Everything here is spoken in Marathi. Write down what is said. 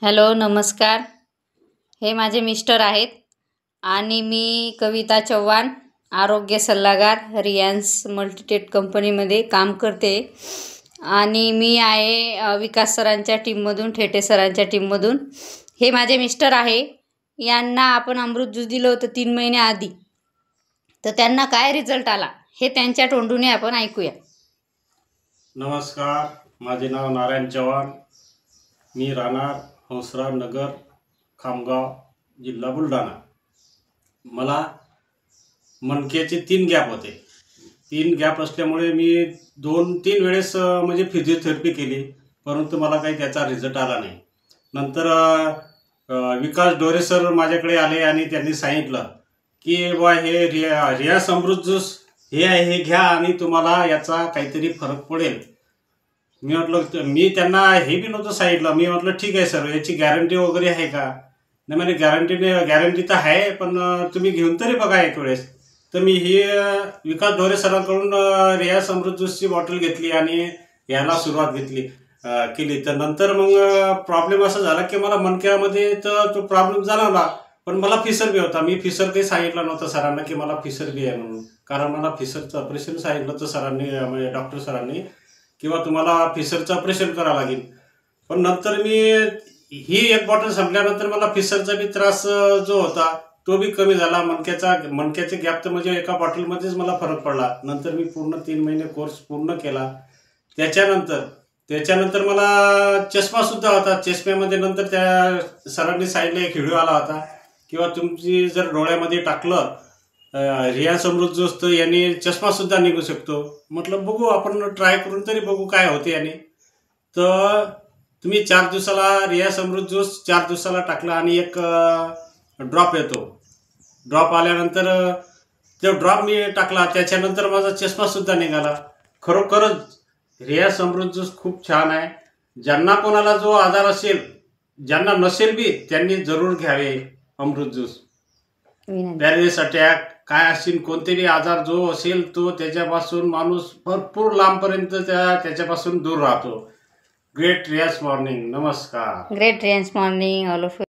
हॅलो, नमस्कार. हे माझे मिस्टर आहेत आणि मी कविता चव्हाण, आरोग्य सल्लागार, रिलायन्स मल्टीटेक कंपनीमध्ये काम करते. आणि मी आहे विकास सरांच्या टीममधून, ठेटे सरांच्या टीममधून. हे माझे मिस्टर आहे. यांना आपण अमृत ज्यूस दिलं होतं 3 महिन्याआधी. तर त्यांना काय रिझल्ट आला हे त्यांच्या तोंडूने आपण ऐकूया. नमस्कार, माझे नाव नारायण चव्हाण. मी राहणार हंसराव नगर, खामगाव, जिल्हा बुलढाणा. मला मणक्याचे 3 गॅप होते. 3 गॅप असल्यामुळे मी 2-3 वेळेस म्हणजे फिजिओथेरपी केली, परंतु मला काही त्याचा रिझल्ट आला नाही. नंतर विकास डोरे सर माझ्याकडे आले आणि त्यांनी सांगितलं की बा हे रियास अमृत ज्यूस हे आहे, हे घ्या आणि तुम्हाला याचा काहीतरी फरक पडेल. मी म्हटलं, मी त्यांना हे बी नव्हतं सांगितलं. मी म्हटलं ठीक आहे सर, याची गॅरंटी वगैरे आहे का? नाही म्हणे गॅरंटी तर आहे, पण तुम्ही घेऊन तरी बघा एक वेळेस. तर मी ही विकास डोरे सरांकडून रियास अमृत ज्यूसची बॉटल घेतली आणि यायला सुरुवात केली. तर नंतर मग प्रॉब्लेम असा झाला की मला मणक्यामध्ये तर तो प्रॉब्लेम जाणवला, पण मला फिसर बी होता. मी फिसर काही सांगितलं नव्हतं सरांना की मला फिसर बी आहे म्हणून, कारण मला फिसरचं ऑपरेशन सांगितलं होतं सरांनी, म्हणजे डॉक्टर सरांनी, किंवा तुम्हाला फिसरचं ऑपरेशन करावं लागेल. पण नंतर मी ही एक बॉटल संपल्यानंतर मला फिसरचा बी त्रास जो होता तो बी कमी झाला. मणक्याचे गॅप तर म्हणजे एका बॉटलमध्येच मला फरक पडला. नंतर मी पूर्ण 3 महिने कोर्स पूर्ण केला. त्याच्यानंतर मला चष्मासुद्धा होता. चष्म्यामध्ये नंतर त्या सरांनी सांगितलं, एक व्हिडिओ आला होता किंवा तुमची जर डोळ्यामध्ये टाकलं रियास अमृत ज्यूस तर याने चष्मासुद्धा निघू शकतो. म्हटलं बघू, आपण ट्राय करून तरी बघू काय होते याने. तर तुम्ही 4 दिवसाला रियास अमृत ज्यूस 4 दिवसाला टाकला आणि एक ड्रॉप येतो. ड्रॉप आल्यानंतर तो ड्रॉप मी टाकला, त्याच्यानंतर माझा चष्मासुद्धा निघाला. खरोखरच रियास अमृत ज्यूस खूप छान आहे. ज्यांना कोणाला जो आजार असेल, ज्यांना नसेल बी, त्यांनी जरूर घ्यावे अमृत ज्यूस. पॅरालिसिस अटॅक काय असेल, कोणतेही आजार जो असेल तो त्याच्यापासून माणूस भरपूर लांबपर्यंत त्याच्यापासून दूर राहतो. ग्रेट रियास मॉर्निंग. नमस्कार. Great Riyas morning all of